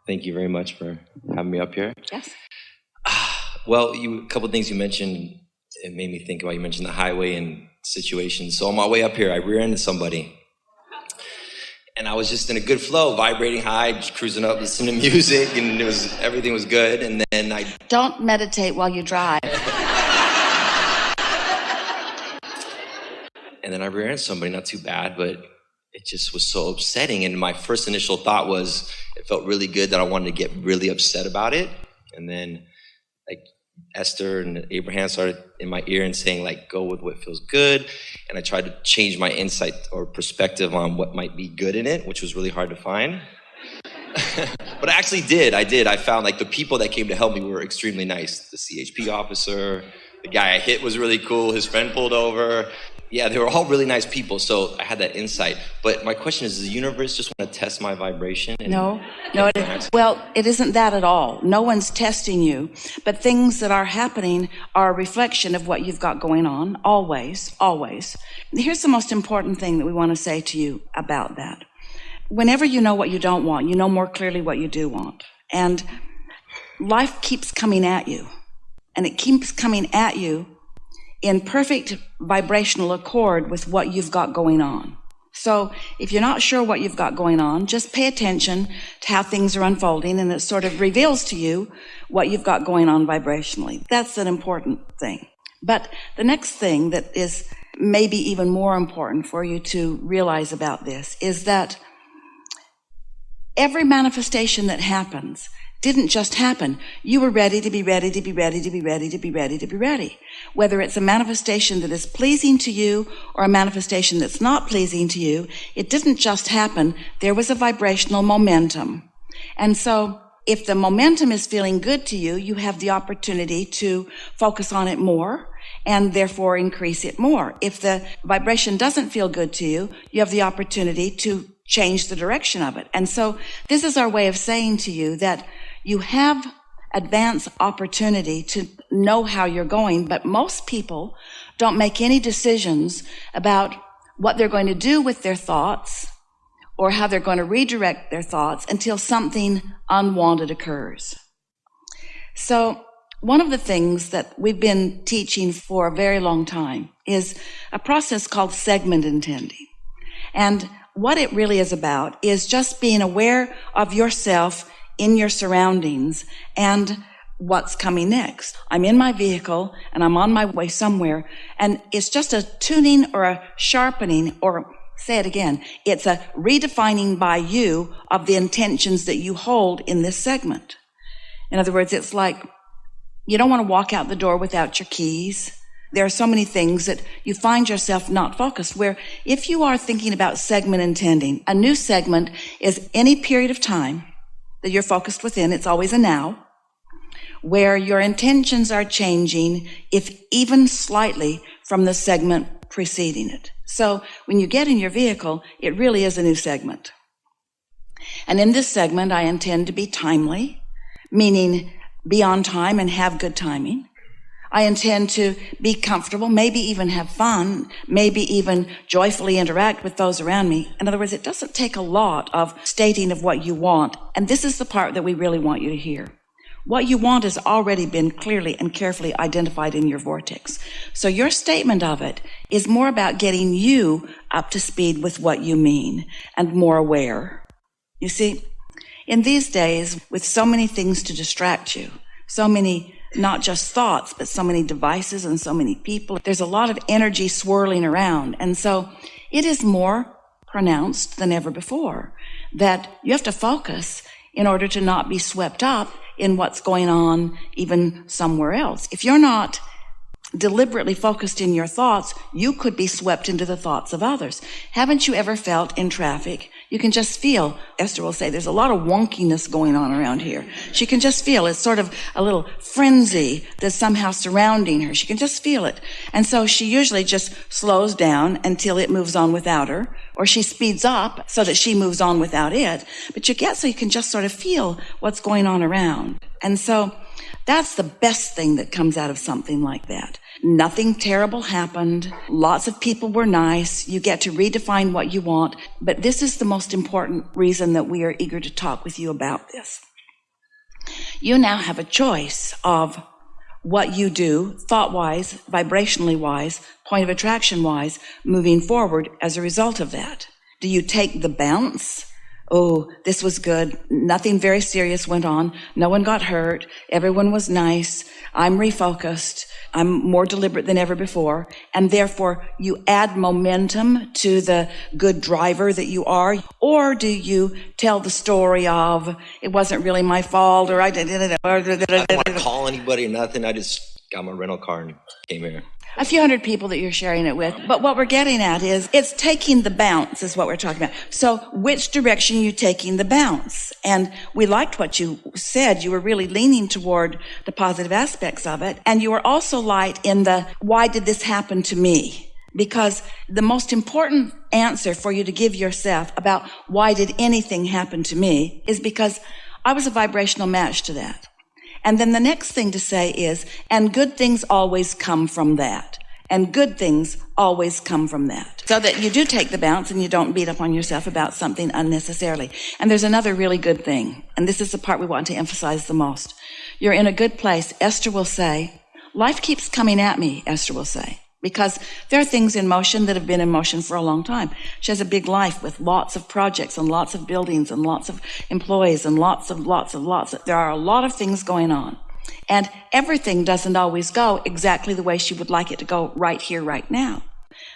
Thank you very much for having me up here. Yes. Well, a couple of things you mentioned, it made me think about, you mentioned the highway and situations. So on my way up here, I rear-ended somebody. And I was just in a good flow, vibrating high, just cruising up, listening to music, and everything was good. And then I... Don't meditate while you drive. And then I rear-ended somebody, not too bad, but it just was so upsetting. And my first initial thought was, it felt really good that I wanted to get really upset about it. And then like Esther and Abraham started in my ear and saying, like, go with what feels good. And I tried to change my insight or perspective on what might be good in it, which was really hard to find. But I actually did. I found like the people that came to help me were extremely nice. The CHP officer, the guy I hit was really cool. His friend pulled over. Yeah, they were all really nice people, so I had that insight. But my question is, does the universe just want to test my vibration? No, it isn't that at all. No one's testing you, but things that are happening are a reflection of what you've got going on, always, always. Here's the most important thing that we want to say to you about that. Whenever you know what you don't want, you know more clearly what you do want. And life keeps coming at you, and it keeps coming at you in perfect vibrational accord with what you've got going on. So if you're not sure what you've got going on, just pay attention to how things are unfolding, and it sort of reveals to you what you've got going on vibrationally. That's an important thing. But the next thing that is maybe even more important for you to realize about this is that every manifestation that happens didn't just happen. You were ready to be ready to be ready to be ready to be ready to be ready. Whether it's a manifestation that is pleasing to you or a manifestation that's not pleasing to you, it didn't just happen. There was a vibrational momentum. And so if the momentum is feeling good to you, you have the opportunity to focus on it more and therefore increase it more. If the vibration doesn't feel good to you, you have the opportunity to change the direction of it. And so this is our way of saying to you that you have advance opportunity to know how you're going, but most people don't make any decisions about what they're going to do with their thoughts or how they're going to redirect their thoughts until something unwanted occurs. So one of the things that we've been teaching for a very long time is a process called segment intending. And what it really is about is just being aware of yourself in your surroundings and what's coming next. I'm in my vehicle and I'm on my way somewhere, and it's just a tuning or a sharpening, or say it again, it's a redefining by you of the intentions that you hold in this segment. In other words, it's like you don't want to walk out the door without your keys. There are so many things that you find yourself not focused, where if you are thinking about segment intending, a new segment is any period of time that you're focused within. It's always a now, where your intentions are changing, if even slightly, from the segment preceding it. So when you get in your vehicle, it really is a new segment. And in this segment, I intend to be timely, meaning be on time and have good timing. I intend to be comfortable, maybe even have fun, maybe even joyfully interact with those around me. In other words, it doesn't take a lot of stating of what you want. And this is the part that we really want you to hear. What you want has already been clearly and carefully identified in your vortex. So your statement of it is more about getting you up to speed with what you mean and more aware. You see, in these days, with so many things to distract you, so many not just thoughts, but so many devices and so many people, there's a lot of energy swirling around. And so it is more pronounced than ever before that you have to focus in order to not be swept up in what's going on even somewhere else. If you're not deliberately focused in your thoughts, you could be swept into the thoughts of others. Haven't you ever felt in traffic? You can just feel, Esther will say, there's a lot of wonkiness going on around here. She can just feel it's sort of a little frenzy that's somehow surrounding her. She can just feel it. And so she usually just slows down until it moves on without her, or she speeds up so that she moves on without it. But you get so you can just sort of feel what's going on around. And so that's the best thing that comes out of something like that. Nothing terrible happened. Lots of people were nice. You get to redefine what you want. But this is the most important reason that we are eager to talk with you about this. You now have a choice of what you do, thought-wise, vibrationally-wise, point of attraction-wise, moving forward as a result of that. Do you take the bounce? Oh, this was good. Nothing very serious went on. No one got hurt. Everyone was nice. I'm refocused. I'm more deliberate than ever before. And therefore, you add momentum to the good driver that you are. Or do you tell the story of, it wasn't really my fault, or I didn't want to call anybody or nothing. I just got my rental car and came here. A few hundred people that you're sharing it with. But what we're getting at is, it's taking the bounce is what we're talking about. So which direction are you taking the bounce? And we liked what you said. You were really leaning toward the positive aspects of it. And you were also light in the, why did this happen to me? Because the most important answer for you to give yourself about why did anything happen to me is because I was a vibrational match to that. And then the next thing to say is, and good things always come from that. And good things always come from that. So that you do take the bounce and you don't beat up on yourself about something unnecessarily. And there's another really good thing. And this is the part we want to emphasize the most. You're in a good place. Esther will say, life keeps coming at me, Esther will say. Because there are things in motion that have been in motion for a long time. She has a big life with lots of projects and lots of buildings and lots of employees and lots of. There are a lot of things going on. And everything doesn't always go exactly the way she would like it to go right here, right now.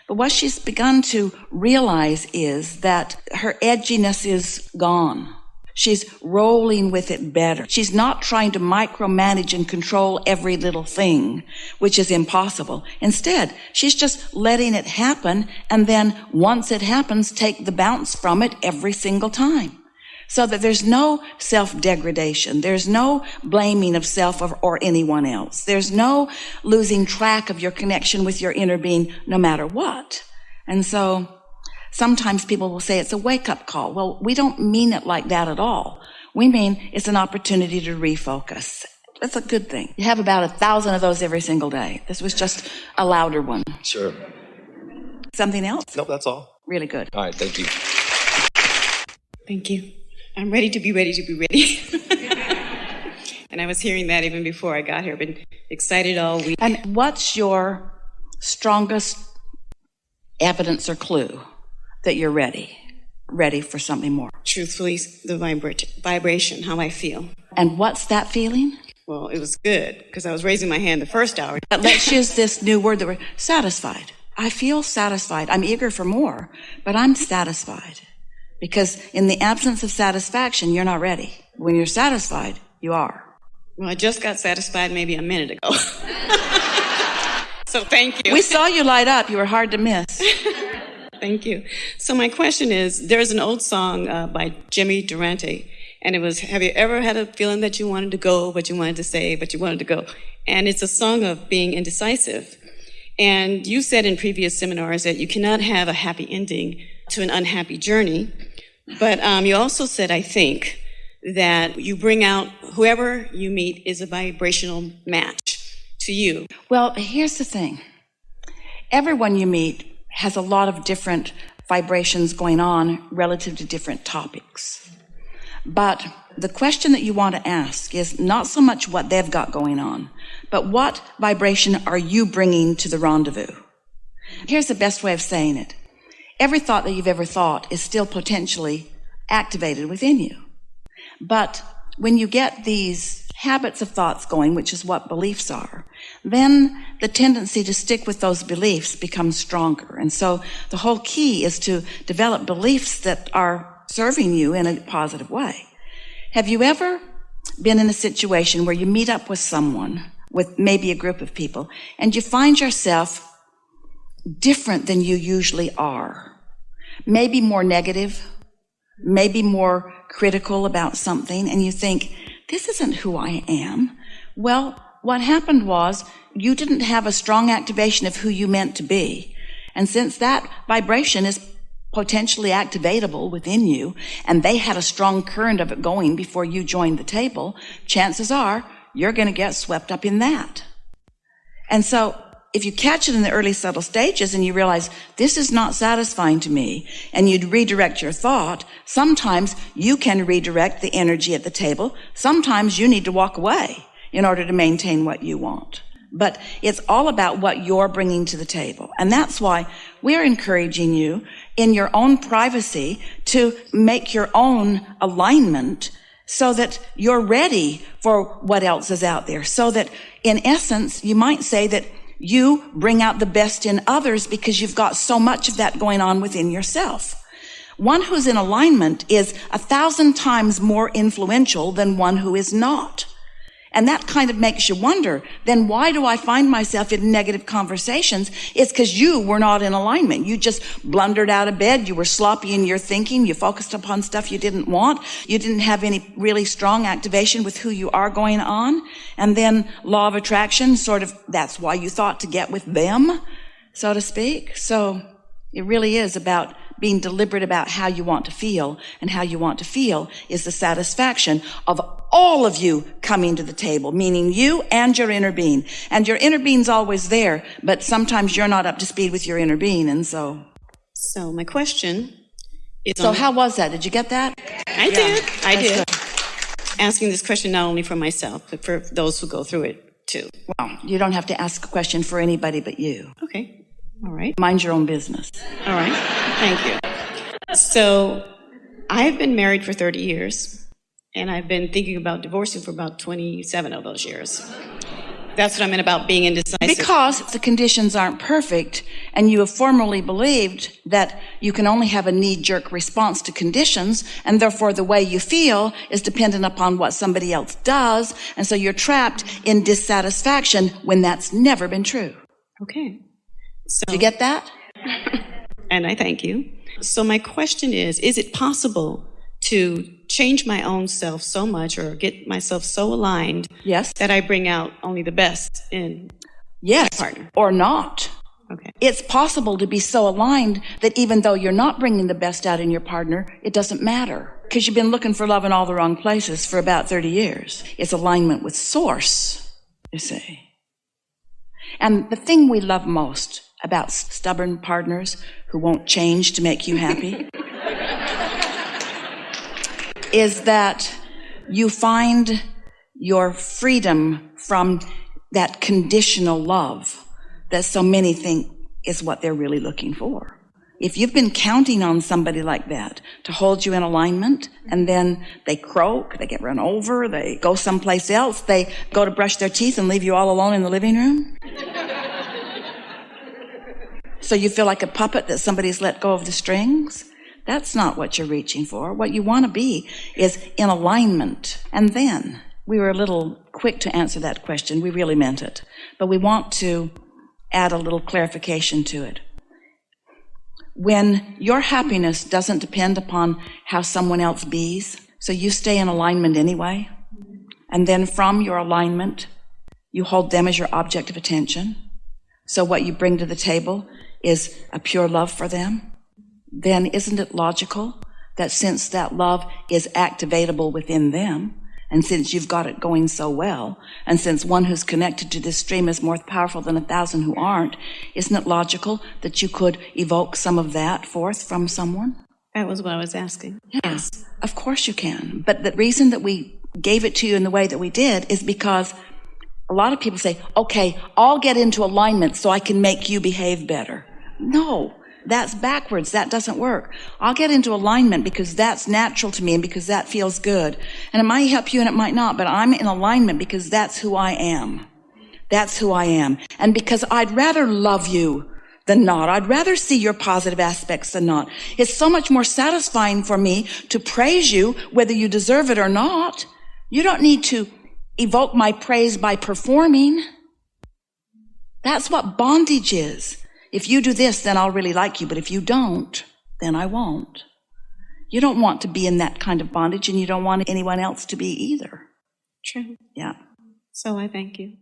But what she's begun to realize is that her edginess is gone. She's rolling with it better. She's not trying to micromanage and control every little thing, which is impossible. Instead, she's just letting it happen, and then once it happens, take the bounce from it every single time. So that there's no self-degradation. There's no blaming of self or anyone else. There's no losing track of your connection with your inner being no matter what. And so sometimes people will say it's a wake-up call. Well, we don't mean it like that at all. We mean it's an opportunity to refocus. That's a good thing. You have about 1,000 of those every single day. This was just a louder one. Sure. Something else? Nope, that's all. Really good. All right, thank you. Thank you. I'm ready to be ready to be ready. And I was hearing that even before I got here. I've been excited all week. And what's your strongest evidence or clue that you're ready for something more? Truthfully, the vibration, how I feel. And what's that feeling? Well, it was good, because I was raising my hand the first hour. But let's use this new word that we're satisfied. I feel satisfied. I'm eager for more, but I'm satisfied. Because in the absence of satisfaction, you're not ready. When you're satisfied, you are. Well, I just got satisfied maybe a minute ago. So thank you. We saw you light up. You were hard to miss. Thank you. So my question is, there's an old song by Jimmy Durante, and it was, have you ever had a feeling that you wanted to go, but you wanted to stay, but you wanted to go? And it's a song of being indecisive. And you said in previous seminars that you cannot have a happy ending to an unhappy journey. But you also said, I think, that you bring out whoever you meet is a vibrational match to you. Well, here's the thing. Everyone you meet has a lot of different vibrations going on relative to different topics. But the question that you want to ask is not so much what they've got going on, but what vibration are you bringing to the rendezvous? Here's the best way of saying it. Every thought that you've ever thought is still potentially activated within you. But when you get these habits of thoughts going, which is what beliefs are, then the tendency to stick with those beliefs becomes stronger. And so the whole key is to develop beliefs that are serving you in a positive way. Have you ever been in a situation where you meet up with someone, with maybe a group of people, and you find yourself different than you usually are? Maybe more negative, maybe more critical about something, and you think, this isn't who I am. Well, what happened was you didn't have a strong activation of who you meant to be. And since that vibration is potentially activatable within you, and they had a strong current of it going before you joined the table, chances are you're going to get swept up in that. And so if you catch it in the early subtle stages and you realize this is not satisfying to me, and you'd redirect your thought, sometimes you can redirect the energy at the table. Sometimes you need to walk away in order to maintain what you want. But it's all about what you're bringing to the table. And that's why we're encouraging you in your own privacy to make your own alignment so that you're ready for what else is out there. So that in essence, you might say that you bring out the best in others because you've got so much of that going on within yourself. One who's in alignment is 1,000 times more influential than one who is not. And that kind of makes you wonder, then why do I find myself in negative conversations? It's because you were not in alignment. You just blundered out of bed. You were sloppy in your thinking. You focused upon stuff you didn't want. You didn't have any really strong activation with who you are going on. And then law of attraction, sort of, that's why you thought to get with them, so to speak. So it really is about being deliberate about how you want to feel, and how you want to feel is the satisfaction of all of you coming to the table, meaning you and your inner being. And your inner being's always there, but sometimes you're not up to speed with your inner being, and so. So my question is... So how was that? Did you get that? I did. Good. Asking this question not only for myself, but for those who go through it too. Well, you don't have to ask a question for anybody but you. Okay. All right. Mind your own business. All right. Thank you. So I've been married for 30 years, and I've been thinking about divorcing for about 27 of those years. That's what I meant about being indecisive. Because the conditions aren't perfect, and you have formerly believed that you can only have a knee-jerk response to conditions, and therefore the way you feel is dependent upon what somebody else does, and so you're trapped in dissatisfaction when that's never been true. Okay. So, did you get that? And I thank you. So my question is it possible to change my own self so much or get myself so aligned that I bring out only the best in my partner? Or not. Okay. It's possible to be so aligned that even though you're not bringing the best out in your partner, it doesn't matter. Because you've been looking for love in all the wrong places for about 30 years. It's alignment with source, you see. And the thing we love most about stubborn partners who won't change to make you happy is that you find your freedom from that conditional love that so many think is what they're really looking for. If you've been counting on somebody like that to hold you in alignment, and then they croak, they get run over, they go someplace else, they go to brush their teeth and leave you all alone in the living room, so you feel like a puppet that somebody's let go of the strings, that's not what you're reaching for. What you want to be is in alignment. And then, we were a little quick to answer that question. We really meant it. But we want to add a little clarification to it. When your happiness doesn't depend upon how someone else bees, so you stay in alignment anyway, and then from your alignment, you hold them as your object of attention, so what you bring to the table is a pure love for them, then isn't it logical that since that love is activatable within them, and since you've got it going so well, and since one who's connected to this stream is more powerful than 1,000 who aren't, isn't it logical that you could evoke some of that forth from someone? That was what I was asking. Yes, of course you can. But the reason that we gave it to you in the way that we did is because a lot of people say, okay, I'll get into alignment so I can make you behave better. No, that's backwards. That doesn't work. I'll get into alignment because that's natural to me and because that feels good. And it might help you and it might not, but I'm in alignment because that's who I am. That's who I am. And because I'd rather love you than not. I'd rather see your positive aspects than not. It's so much more satisfying for me to praise you whether you deserve it or not. You don't need to evoke my praise by performing. That's what bondage is. If you do this, then I'll really like you. But if you don't, then I won't. You don't want to be in that kind of bondage, and you don't want anyone else to be either. True. Yeah. So I thank you.